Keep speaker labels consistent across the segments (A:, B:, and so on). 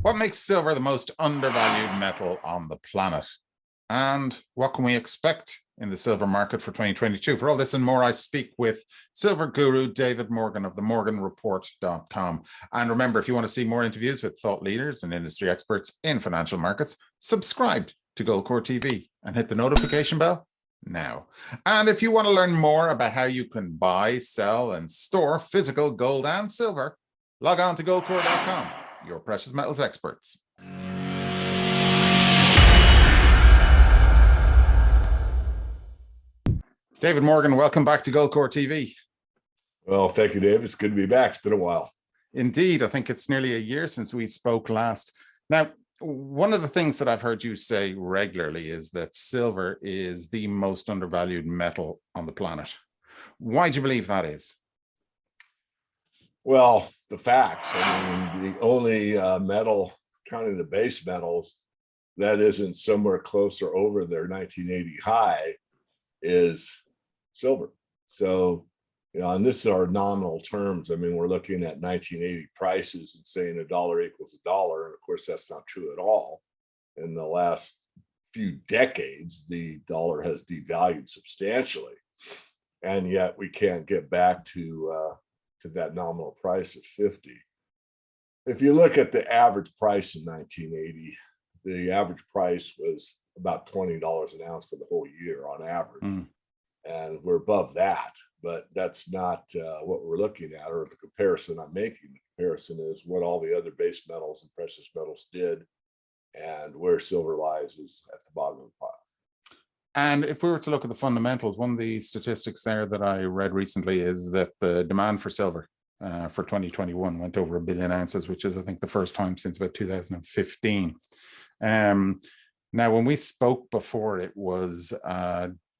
A: What makes silver the most undervalued metal on the planet? And what can we expect in the silver market for 2022? For all this and more, I speak with silver guru David Morgan of themorganreport.com. And remember, if you want to see more interviews with thought leaders and industry experts in financial markets, subscribe to Goldcore TV and hit the notification bell now. And if you want to learn more about how you can buy, sell, and store physical gold and silver, log on to goldcore.com, your precious metals experts. David Morgan, welcome back to Goldcore TV.
B: Well, thank you, Dave. It's good to be back. It's been a while.
A: Indeed. I think it's nearly a year since we spoke last. Now, one of the things that I've heard you say regularly is that silver is the most undervalued metal on the planet. Why do you believe that is?
B: Well, the facts. I mean, the only metal, counting the base metals, that isn't somewhere close or over their 1980 high is silver. So, and this is our nominal terms. I mean, we're looking at 1980 prices and saying a dollar equals a dollar. And of course, that's not true at all. In the last few decades, the dollar has devalued substantially. And yet we can't get back to that nominal price of 50. If you look at the average price in 1980, the average price was about $20 an ounce for the whole year on average. And we're above that, but that's not what we're looking at, or the comparison I'm making. The comparison is what all the other base metals and precious metals did, and where silver lies is at the bottom of the pile.
A: And if we were to look at the fundamentals, one of the statistics there that I read recently is that the demand for silver for 2021 went over 1 billion ounces, which is, I think, the first time since about 2015. Now, when we spoke before, it was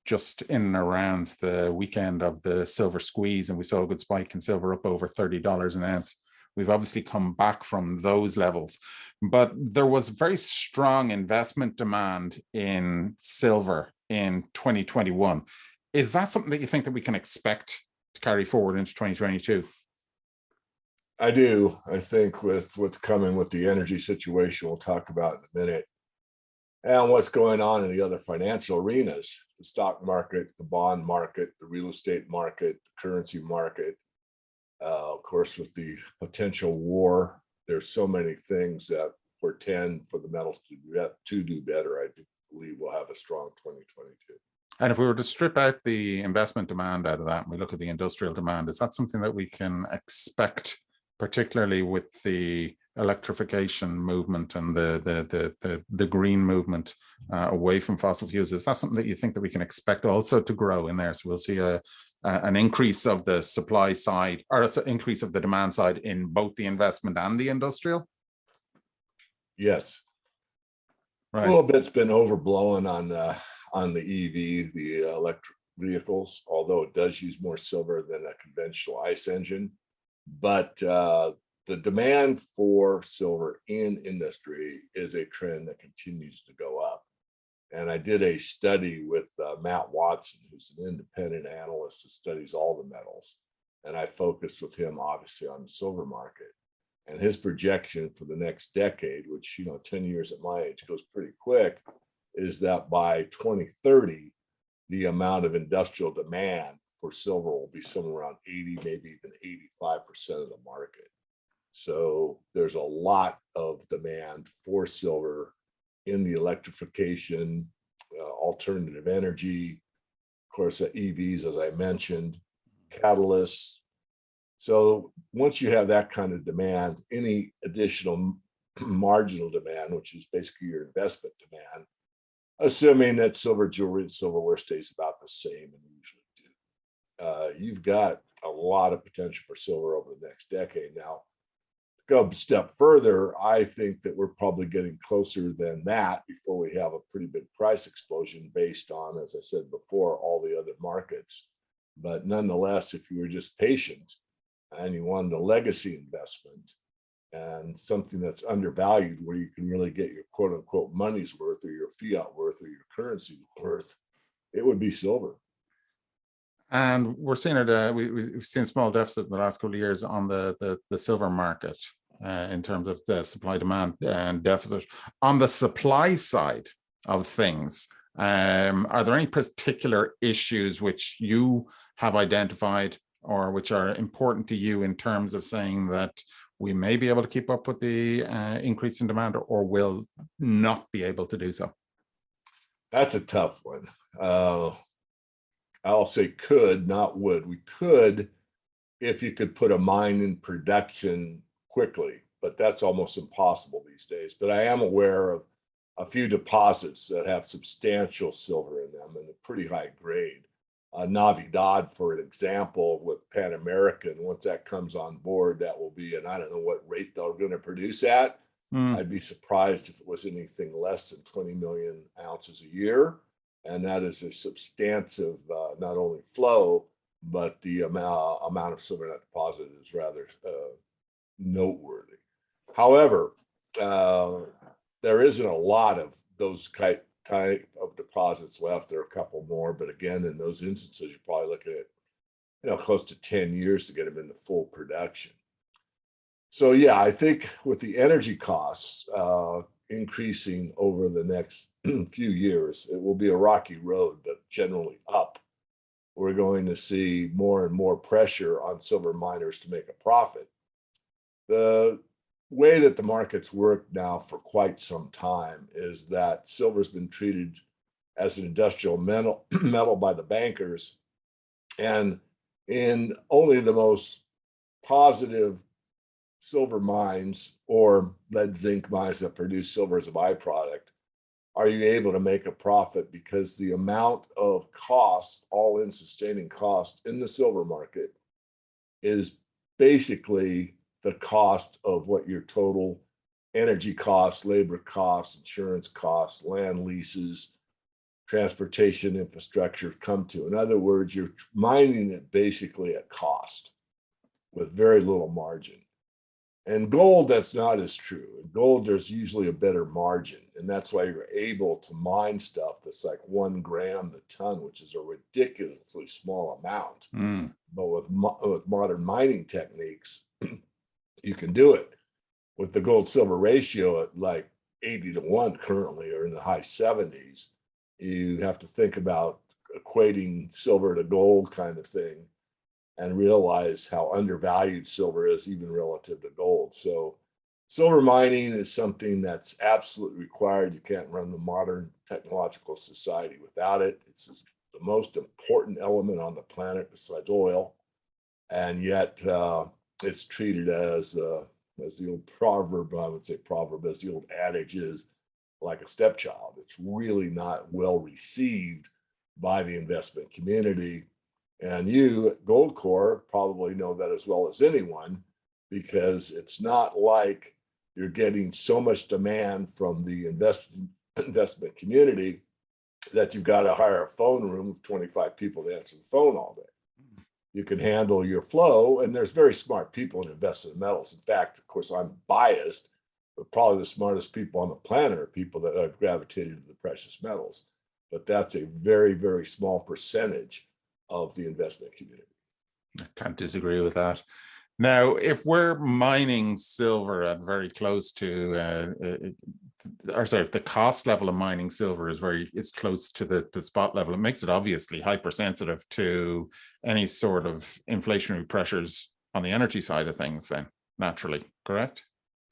A: just in and around the weekend of the silver squeeze, and we saw a good spike in silver up over $30 an ounce. We've obviously come back from those levels, but there was very strong investment demand in silver in 2021. Is that something that you think that we can expect to carry forward into 2022?
B: I do. I think with what's coming with the energy situation we'll talk about in a minute, and what's going on in the other financial arenas, the stock market, the bond market, the real estate market, the currency market, of course, with the potential war, there's so many things that portend for the metals to do better. I do believe we'll have a strong 2022.
A: And if we were to strip out the investment demand out of that, and we look at the industrial demand, is that something that we can expect, particularly with the electrification movement and the green movement away from fossil fuels? Is that something that you think that we can expect also to grow in there? So we'll see an increase of the supply side, or an increase of the demand side in both the investment and the industrial?
B: Yes. Right. A little bit's been overblown on the EV, the electric vehicles, although it does use more silver than a conventional ICE engine. But the demand for silver in industry is a trend that continues to go up. And I did a study with Matt Watson, who's an independent analyst who studies all the metals. And I focused with him, obviously, on the silver market. And his projection for the next decade, which, 10 years at my age goes pretty quick, is that by 2030, the amount of industrial demand for silver will be somewhere around 80, maybe even 85% of the market. So there's a lot of demand for silver in the electrification, alternative energy, of course, EVs, as I mentioned, catalysts. So once you have that kind of demand, any additional marginal demand, which is basically your investment demand, assuming that silver jewelry and silverware stays about the same and usually do, you've got a lot of potential for silver over the next decade. Now, go a step further, I think that we're probably getting closer than that before we have a pretty big price explosion based on, as I said before, all the other markets. But nonetheless, if you were just patient and you wanted a legacy investment and something that's undervalued where you can really get your quote unquote money's worth or your fiat worth or your currency worth, it would be silver.
A: And we're seeing it, we've seen a small deficit in the last couple of years on the silver market. in terms of the supply demand and deficit. On the supply side of things, are there any particular issues which you have identified or which are important to you in terms of saying that we may be able to keep up with the increase in demand or will not be able to do so?
B: That's a tough one. I'll say could, not would. We could if you could put a mine in production quickly, but that's almost impossible these days. But I am aware of a few deposits that have substantial silver in them and a pretty high grade. Navidad, for an example, with Pan American, once that comes on board, that will be, and I don't know what rate they're going to produce at. I'd be surprised if it was anything less than 20 million ounces a year. And that is a substantive, not only flow, but the amount of silver in that deposit is rather noteworthy. However, there isn't a lot of those type of deposits left. There are a couple more, but again, in those instances, you're probably looking at close to 10 years to get them into full production. So yeah, I think with the energy costs increasing over the next few years, it will be a rocky road, but generally up. We're going to see more and more pressure on silver miners to make a profit. The way that the markets work now for quite some time is that silver's been treated as an industrial metal by the bankers, and in only the most positive silver mines or lead zinc mines that produce silver as a byproduct are you able to make a profit, because the amount of cost, all in sustaining cost in the silver market, is basically the cost of what your total energy costs, labor costs, insurance costs, land leases, transportation infrastructure come to. In other words, you're mining it basically at cost with very little margin. And gold, that's not as true. In gold, there's usually a better margin. And that's why you're able to mine stuff that's like 1 gram a ton, which is a ridiculously small amount. But with modern mining techniques, you can do it. With the gold silver ratio at like 80-1 currently, or in the high 70s, you have to think about equating silver to gold kind of thing and realize how undervalued silver is even relative to gold. So silver mining is something that's absolutely required. You can't run the modern technological society without it. It's the most important element on the planet besides oil. And yet it's treated as the old proverb, I would say proverb, as the old adage is, like a stepchild. It's really not well received by the investment community. And you at Goldcore probably know that as well as anyone, because it's not like you're getting so much demand from the investment community that you've got to hire a phone room of 25 people to answer the phone all day. You can handle your flow, and there's very smart people in invested in metals. In fact, of course, I'm biased, but probably the smartest people on the planet are people that have gravitated to the precious metals. But that's a very, very small percentage of the investment community.
A: I can't disagree with that. Now, if we're mining silver at very close to, if the cost level of mining silver is close to the spot level, it makes it obviously hypersensitive to any sort of inflationary pressures on the energy side of things then, naturally, correct?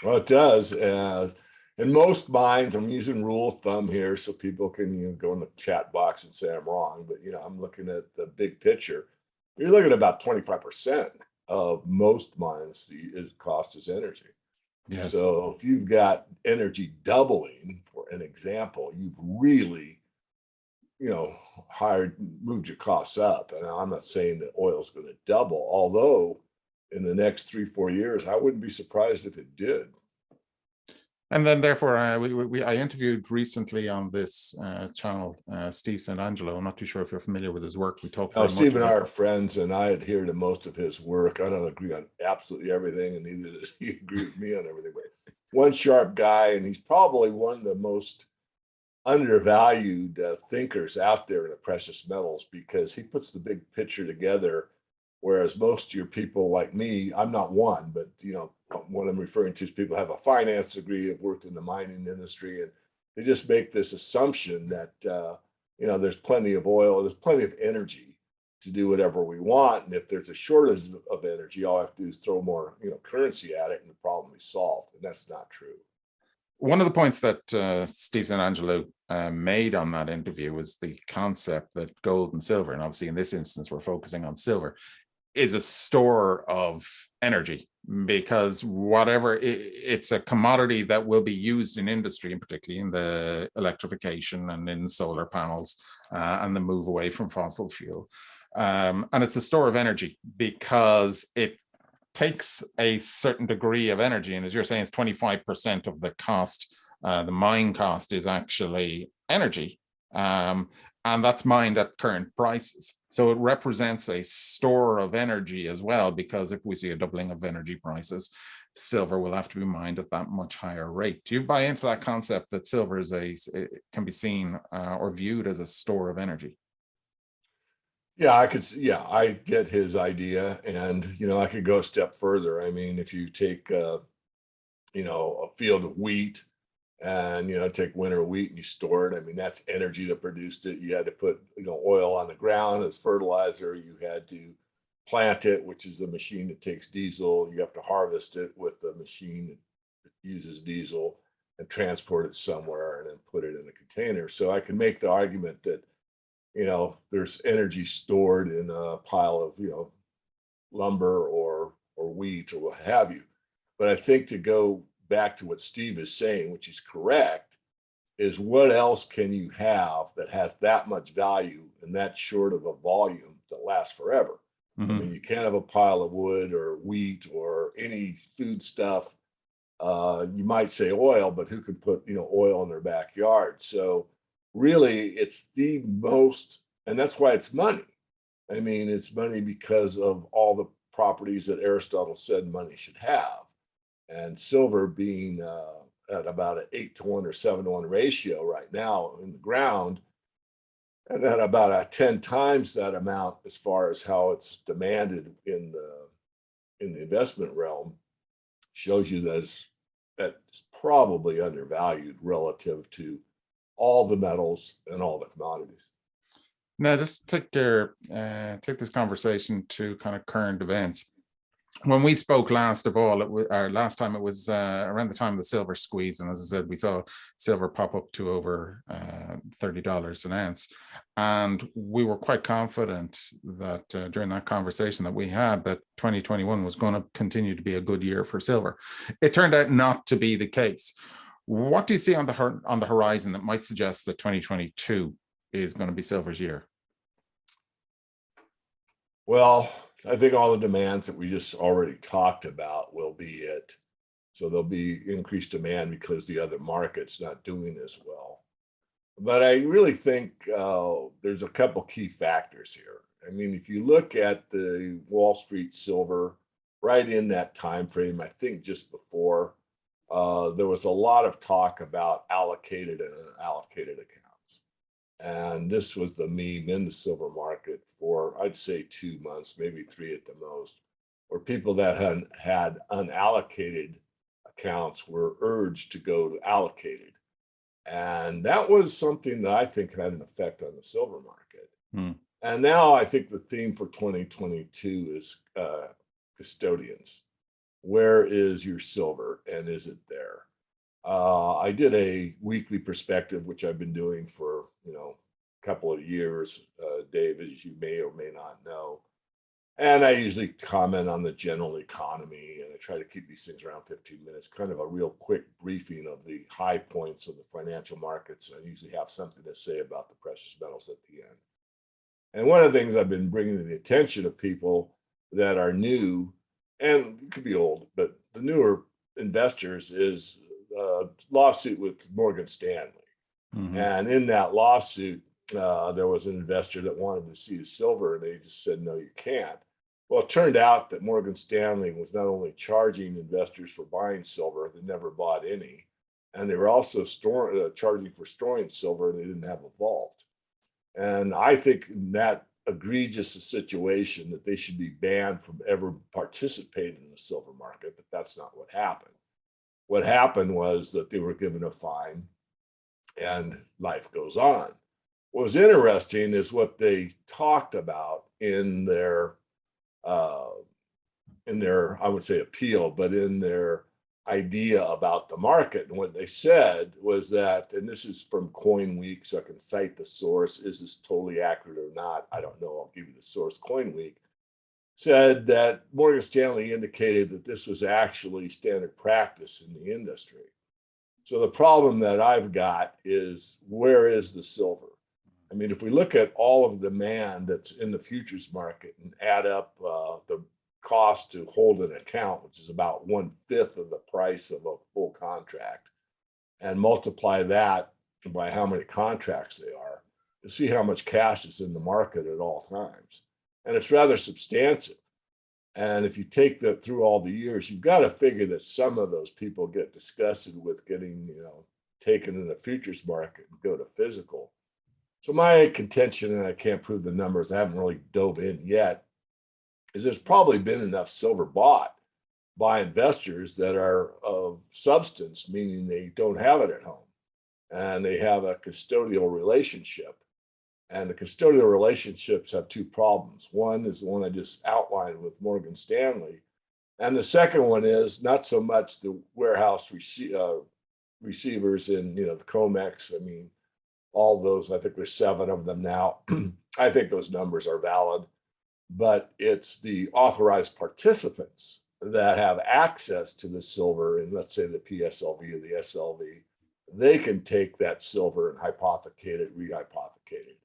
B: Well, it does. In most mines, I'm using rule of thumb here so people can go in the chat box and say I'm wrong, but I'm looking at the big picture. You're looking at about 25% of most mines, the cost is energy.
A: Yes.
B: So if you've got energy doubling, for an example, you've really, moved your costs up. And I'm not saying that oil is going to double, although in the next 3-4 years, I wouldn't be surprised if it did.
A: And then, therefore, I interviewed recently on this channel Steve St. Angelo. I'm not too sure if you're familiar with his work. We talked.
B: Steve and I are friends, and I adhere to most of his work. I don't agree on absolutely everything, and neither does he agree with me on everything. But one sharp guy, and he's probably one of the most undervalued thinkers out there in the precious metals, because he puts the big picture together. Whereas most of your people like me, I'm not one, but what I'm referring to is people have a finance degree, have worked in the mining industry, and they just make this assumption that there's plenty of oil, there's plenty of energy to do whatever we want, and if there's a shortage of energy, all I have to do is throw more currency at it, and the problem is solved. And that's not true.
A: One of the points that Steve St. Angelo made on that interview was the concept that gold and silver, and obviously in this instance we're focusing on silver, is a store of energy, because whatever it's a commodity that will be used in industry, and particularly in the electrification and in solar panels and the move away from fossil fuel. And it's a store of energy because it takes a certain degree of energy. And as you're saying, it's 25% of the cost. The mine cost is actually energy. And that's mined at current prices. So it represents a store of energy as well, because if we see a doubling of energy prices, silver will have to be mined at that much higher rate. Do you buy into that concept that silver can be seen or viewed as a store of energy?
B: Yeah, I get his idea, and I could go a step further. I mean, if you take a field of wheat, and take winter wheat and you store it, I mean, that's energy that produced it. You had to put oil on the ground as fertilizer. You had to plant it, which is a machine that takes diesel. You have to harvest it with a machine that uses diesel, and transport it somewhere and then put it in a container. So I can make the argument that there's energy stored in a pile of lumber or wheat or what have you. But I think, to go back to what Steve is saying, which is correct, is what else can you have that has that much value and that short of a volume that lasts forever? Mm-hmm. I mean, you can't have a pile of wood or wheat or any food stuff. You might say oil, but who could put oil in their backyard? So really, it's the most, and that's why it's money. I mean, it's money because of all the properties that Aristotle said money should have. And silver being at about an 8-to-1 or 7-to-1 ratio right now in the ground, and then about a 10 times that amount as far as how it's demanded in the investment realm, shows you that it's probably undervalued relative to all the metals and all the commodities.
A: Now, just take this conversation to kind of current events. When we spoke last time it was around the time of the silver squeeze, and as I said, we saw silver pop up to over $30 an ounce, and we were quite confident that during that conversation that we had, that 2021 was going to continue to be a good year for silver. It turned out not to be the case. What do you see on the horizon that might suggest that 2022 is going to be silver's year?
B: Well, I think all the demands that we just already talked about will be it. So there'll be increased demand because the other market's not doing as well. But I really think there's a couple key factors here. I mean, if you look at the Wall Street silver right in that time frame, I think just before, there was a lot of talk about allocated and unallocated accounts. And this was the meme in the silver market for, I'd say, 2 months, maybe 3 at the most, where people that had unallocated accounts were urged to go to allocated. And that was something that I think had an effect on the silver market. And now I think the theme for 2022 is custodians. Where is your silver, and is it there? I did a weekly perspective, which I've been doing for a couple of years, Dave, as you may or may not know. And I usually comment on the general economy, and I try to keep these things around 15 minutes, kind of a real quick briefing of the high points of the financial markets. I usually have something to say about the precious metals at the end. And one of the things I've been bringing to the attention of people that are new, and it could be old, but the newer investors, is lawsuit with Morgan Stanley. Mm-hmm. And in that lawsuit, there was an investor that wanted to see the silver, and they just said, no, you can't. Well, it turned out that Morgan Stanley was not only charging investors for buying silver, they never bought any, and they were also charging for storing silver, and they didn't have a vault. And I think in that egregious a situation that they should be banned from ever participating in the silver market, but that's not what happened. What happened was that they were given a fine and life goes on. What was interesting is what they talked about uh, in their, I would say appeal, but in their idea about the market. And what they said was that, and this is from Coin Week, so I can cite the source. Is this totally accurate or not? I don't know. I'll give you the source. Coin Week said that Morgan Stanley indicated that this was actually standard practice in the industry. So the problem that I've got is, where is the silver? I mean, if we look at all of the demand that's in the futures market and add up the cost to hold an account, which is about 1/5 of the price of a full contract, and multiply that by how many contracts they are, to see how much cash is in the market at all times. And it's rather substantive. And if you take that through all the years, you've got to figure that some of those people get disgusted with getting, taken in the futures market and go to physical. So my contention, and I can't prove the numbers, I haven't really dove in yet, is there's probably been enough silver bought by investors that are of substance, meaning they don't have it at home and they have a custodial relationship. And the custodial relationships have two problems. One is the one I just outlined with Morgan Stanley. And the second one is not so much the warehouse receivers in, the COMEX. I mean, all those, I think there's 7 of them now. I think those numbers are valid, but it's the authorized participants that have access to the silver in, let's say, the PSLV or the SLV. They can take that silver and hypothecate it, rehypothecate it.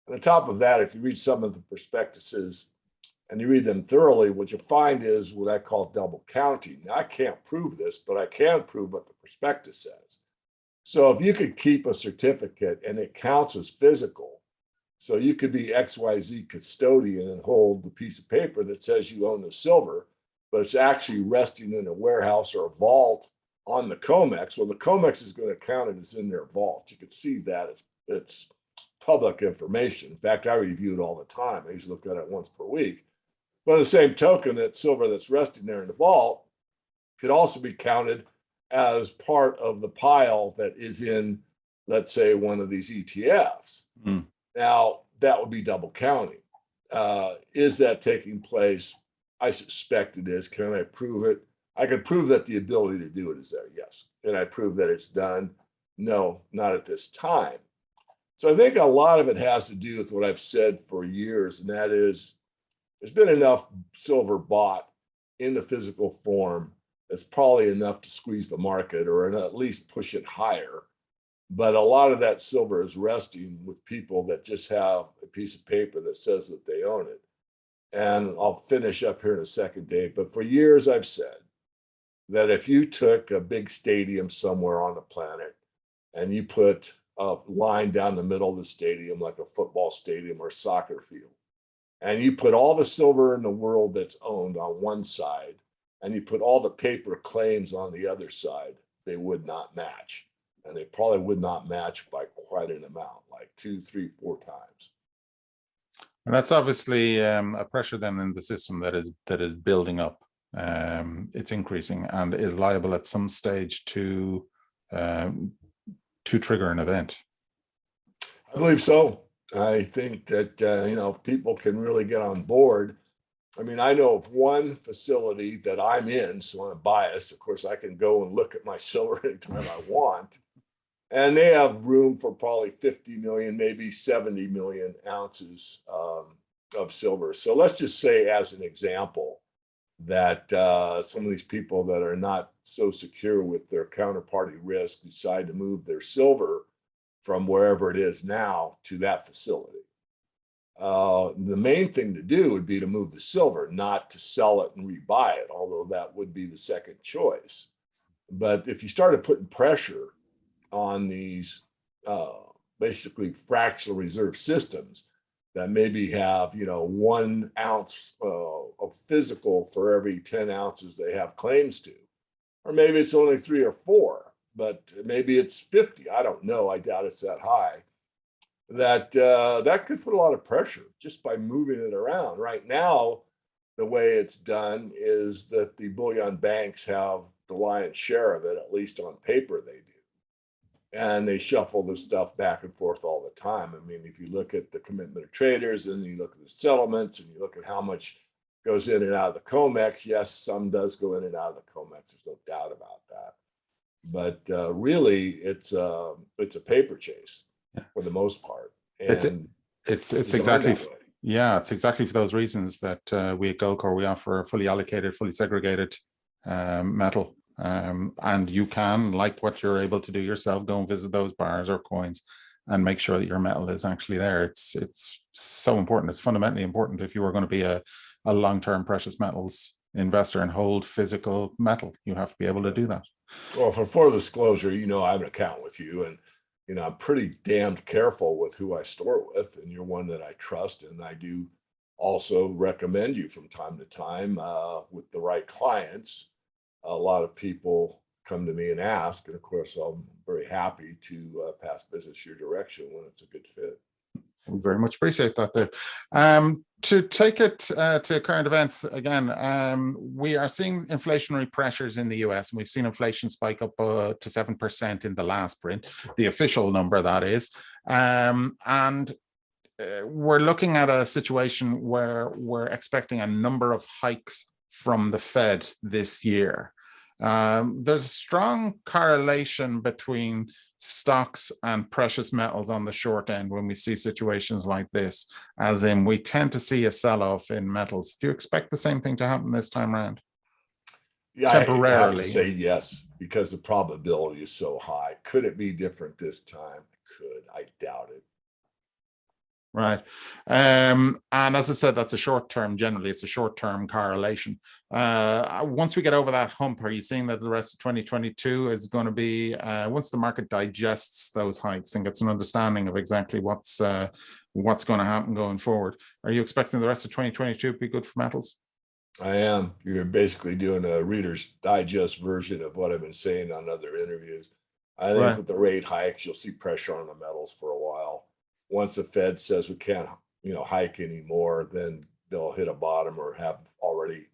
B: And on top of that, if you read some of the prospectuses and you read them thoroughly, what you find is what I call double counting. Now, I can't prove this, but I can prove what the prospectus says. So if you could keep a certificate and it counts as physical, so you could be XYZ custodian and hold the piece of paper that says you own the silver, but it's actually resting in a warehouse or a vault on the COMEX. Well, the COMEX is going to count it as in their vault. You can see that it's public information. In fact, I review it all the time. I usually look at it once per week. But on the same token, that silver that's resting there in the vault could also be counted as part of the pile that is in, let's say, one of these ETFs. Mm. Now, that would be double counting. Is that taking place? I suspect it is. Can I prove it? I can prove that the ability to do it is there, yes. Can I prove that it's done? No, not at this time. So I think a lot of it has to do with what I've said for years, and that is there's been enough silver bought in the physical form that's probably enough to squeeze the market or at least push it higher. But a lot of that silver is resting with people that just have a piece of paper that says that they own it. And I'll finish up here in a second, Dave. But for years, I've said that if you took a big stadium somewhere on the planet and you put a line down the middle of the stadium, like a football stadium or a soccer field, and you put all the silver in the world that's owned on one side, and you put all the paper claims on the other side, they would not match. And they probably would not match by quite an amount, like 2, 3, 4 times.
A: And that's obviously a pressure then in the system that is building up. It's increasing and is liable at some stage to trigger an event.
B: I believe so. I think that people can really get on board. I mean, I know of one facility that I'm in, so I'm biased. Of course, I can go and look at my silver anytime I want. And they have room for probably 50 million, maybe 70 million ounces of silver. So let's just say, as an example, that some of these people that are not so secure with their counterparty risk decide to move their silver from wherever it is now to that facility. The main thing to do would be to move the silver, not to sell it and rebuy it, although that would be the second choice. But if you started putting pressure on these basically fractional reserve systems that maybe have 1 ounce of physical for every 10 ounces they have claims to, or maybe it's only 3 or 4, but maybe it's 50. I don't know. I doubt it's that high. that that could put a lot of pressure just by moving it around. Right now, the way it's done is that the bullion banks have the lion's share of it, at least on paper they do. And they shuffle this stuff back and forth all the time. I mean, if you look at the commitment of traders and you look at the settlements and you look at how much goes in and out of the COMEX, yes, some does go in and out of the COMEX. There's no doubt about that. But really, it's a paper chase for the most part. And
A: it's exactly, yeah, it's exactly for those reasons that we at Goldcore, we offer a fully allocated, fully segregated metal. And you can, like what you're able to do yourself, go and visit those bars or coins and make sure that your metal is actually there. It's so important. It's fundamentally important if you are going to be a long-term precious metals investor and hold physical metal. You have to be able to do that.
B: Well, for full disclosure, I have an account with you, and I'm pretty damned careful with who I store with, and you're one that I trust, and I do also recommend you from time to time with the right clients. A lot of people come to me and ask, and of course, I'm very happy to pass business your direction when it's a good fit.
A: We very much appreciate that, Dave. To take it to current events again, we are seeing inflationary pressures in the US, and we've seen inflation spike up to 7% in the last print, the official number that is. And we're looking at a situation where we're expecting a number of hikes from the Fed this year. There's a strong correlation between stocks and precious metals on the short end when we see situations like this, as in we tend to see a sell-off in metals. Do you expect the same thing to happen this time around?
B: Yeah, I have to say yes, because the probability is so high. Could it be different this time? Could. I doubt it.
A: Right. And as I said, that's a short-term, generally it's a short-term correlation. Once we get over that hump, are you seeing that the rest of 2022 is going to be, once the market digests those hikes and gets an understanding of exactly what's going to happen going forward, are you expecting the rest of 2022 to be good for metals?
B: I am. You're basically doing a Reader's Digest version of what I've been saying on other interviews. I think with the rate hikes, you'll see pressure on the metals for a while. Once the Fed says we can't, hike anymore, then they'll hit a bottom or have already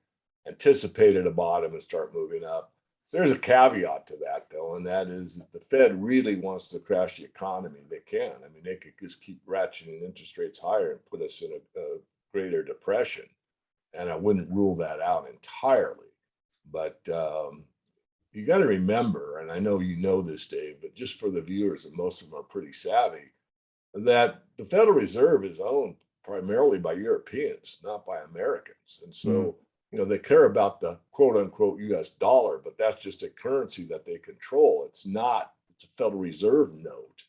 B: anticipated a bottom and start moving up. There's a caveat to that, though, and that is if the Fed really wants to crash the economy, they can. I mean, they could just keep ratcheting interest rates higher and put us in a greater depression. And I wouldn't rule that out entirely. But you got to remember, and I know you know this, Dave, but just for the viewers, and most of them are pretty savvy, that the Federal Reserve is owned primarily by Europeans, not by Americans. And so, they care about the quote unquote US dollar, but that's just a currency that they control. It's a Federal Reserve note.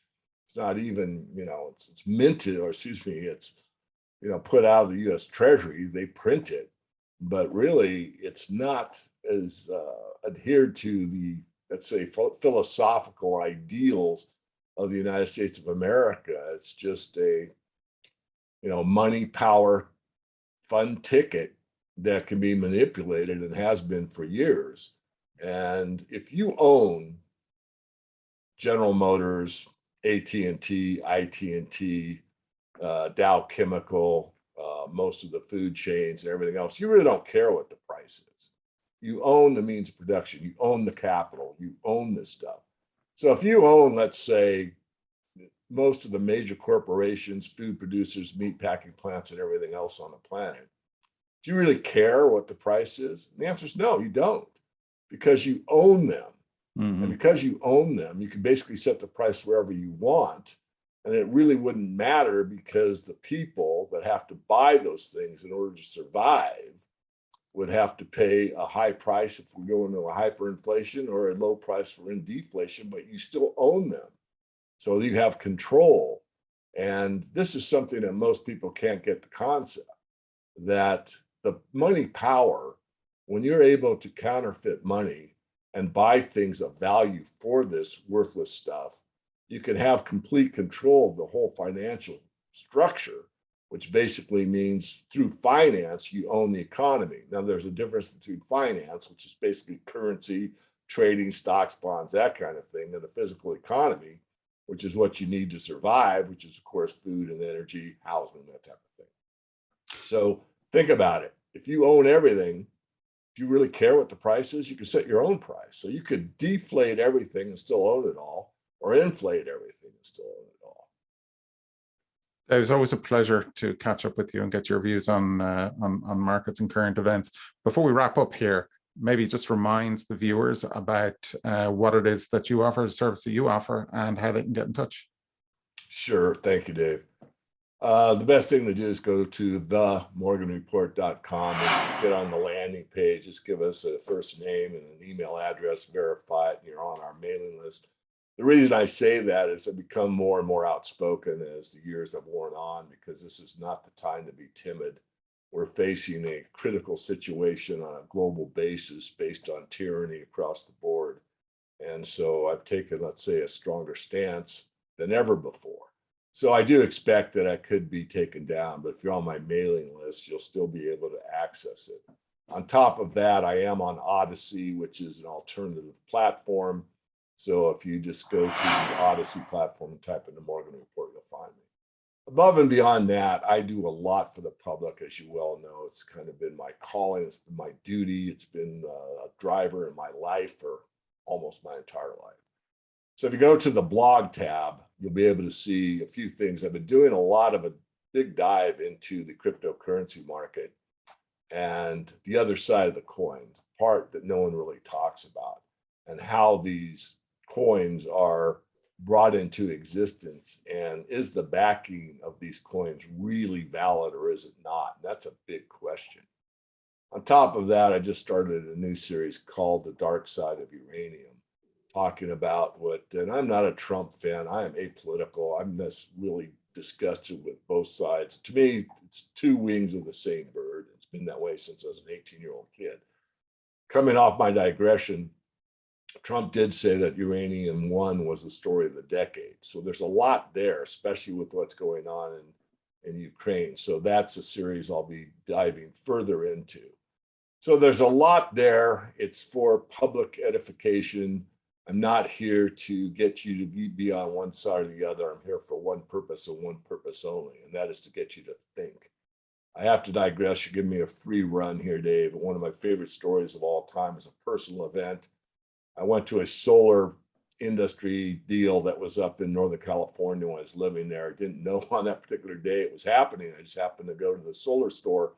B: It's not even, it's minted, or excuse me, it's, put out of the US Treasury, they print it, but really it's not as adhered to the, let's say, philosophical ideals of the United States of America. It's just a, money, power, fun ticket that can be manipulated and has been for years. And if you own General Motors, AT&T, IT&T, Dow Chemical, most of the food chains and everything else, you really don't care what the price is. You own the means of production, you own the capital, you own this stuff. So if you own, let's say, most of the major corporations, food producers, meat packing plants, and everything else on the planet, do you really care what the price is? And the answer is no, you don't, because you own them. And because you own them, you can basically set the price wherever you want. And it really wouldn't matter, because the people that have to buy those things in order to survive would have to pay a high price if we go into a hyperinflation, or a low price for in deflation, but you still own them. So you have control. And this is something that most people can't get the concept, that the money power, when you're able to counterfeit money and buy things of value for this worthless stuff, you can have complete control of the whole financial structure, which basically means through finance, you own the economy. Now, there's a difference between finance, which is basically currency, trading, stocks, bonds, that kind of thing, and the physical economy. which is what you need to survive, which is, of course, food and energy, housing, that type of thing. So think about it. If you own everything, if you really care what the price is, you can set your own price. So you could deflate everything and still own it all, or inflate everything and still own it all.
A: It was always a pleasure to catch up with you and get your views on markets and current events. Before we wrap up here, maybe just remind the viewers about what it is that you offer, the service that you offer, and how they can get in touch.
B: Sure. Thank you, Dave. The best thing to do is go to themorganreport.com and get on the landing page. Just give us a first name and an email address, verify it, and you're on our mailing list. The reason I say that is I've become more and more outspoken as the years have worn on, because this is not the time to be timid. We're facing a critical situation on a global basis based on tyranny across the board. And so I've taken, let's say, a stronger stance than ever before. So I do expect that I could be taken down, but if you're on my mailing list, you'll still be able to access it. On top of that, I am on Odyssey, which is an alternative platform. So if you just go to the Odyssey platform and type in the Morgan Report, you'll find me. Above and beyond that, I do a lot for the public, as you well know. It's kind of been my calling, it's been my duty, it's been a driver in my life for almost my entire life. So if you go to the blog tab, you'll be able to see a few things. I've been doing a lot of a big dive into the cryptocurrency market and the other side of the coin, the part that no one really talks about, and how these coins are brought into existence, and is the backing of these coins really valid or is it not? That's a big question. On top of that, I just started a new series called The Dark Side of Uranium, talking about what, and I'm not a Trump fan, I am apolitical. I'm just really disgusted with both sides. To me, it's two wings of the same bird. It's been that way since I was an 18-year-old kid. Coming off my digression, Trump did say that Uranium One was the story of the decade. So there's a lot there, especially with what's going on in Ukraine. So that's a series I'll be diving further into. So there's a lot there. It's for public edification. I'm not here to get you to be on one side or the other. I'm here for one purpose and one purpose only, and that is to get you to think. I have to digress. You give me a free run here, Dave. One of my favorite stories of all time is a personal event. I went to a solar industry deal that was up in Northern California when I was living there. I didn't know on that particular day it was happening. I just happened to go to the solar store,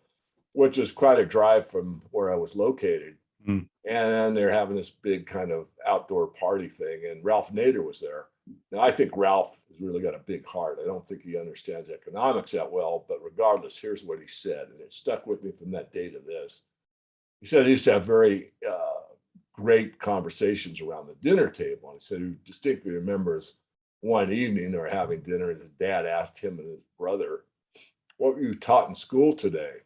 B: which is quite a drive from where I was located. And then they're having this big kind of outdoor party thing, and Ralph Nader was there. Now, I think Ralph has really got a big heart. I don't think he understands economics that well, but regardless, here's what he said, and it stuck with me from that day to this. He said he used to have very great conversations around the dinner table. And he said he distinctly remembers one evening they were having dinner, and his dad asked him and his brother, "What were you taught in school today?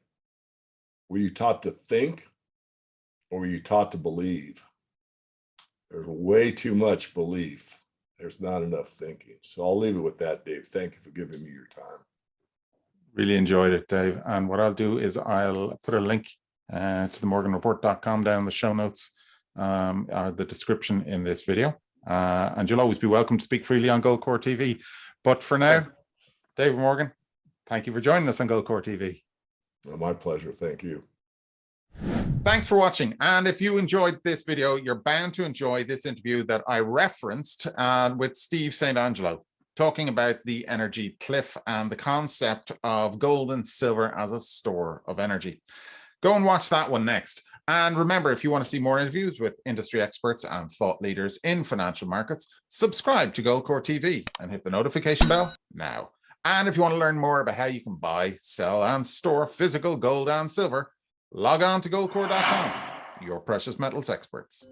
B: Were you taught to think, or were you taught to believe?" There's way too much belief. There's not enough thinking. So I'll leave it with that, Dave. Thank you for giving me your time.
A: Really enjoyed it, Dave. And what I'll do is I'll put a link to the morganreport.com down in the show notes, the description in this video. And you'll always be welcome to speak freely on Goldcore TV. But for now, Dave Morgan, thank you for joining us on Goldcore TV.
B: Well, my pleasure. Thank you.
A: Thanks for watching. And if you enjoyed this video, you're bound to enjoy this interview that I referenced with Steve St. Angelo, talking about the energy cliff and the concept of gold and silver as a store of energy. Go and watch that one next. And remember, if you want to see more interviews with industry experts and thought leaders in financial markets, subscribe to Goldcore TV and hit the notification bell now. And if you want to learn more about how you can buy, sell, and store physical gold and silver, log on to goldcore.com, your precious metals experts.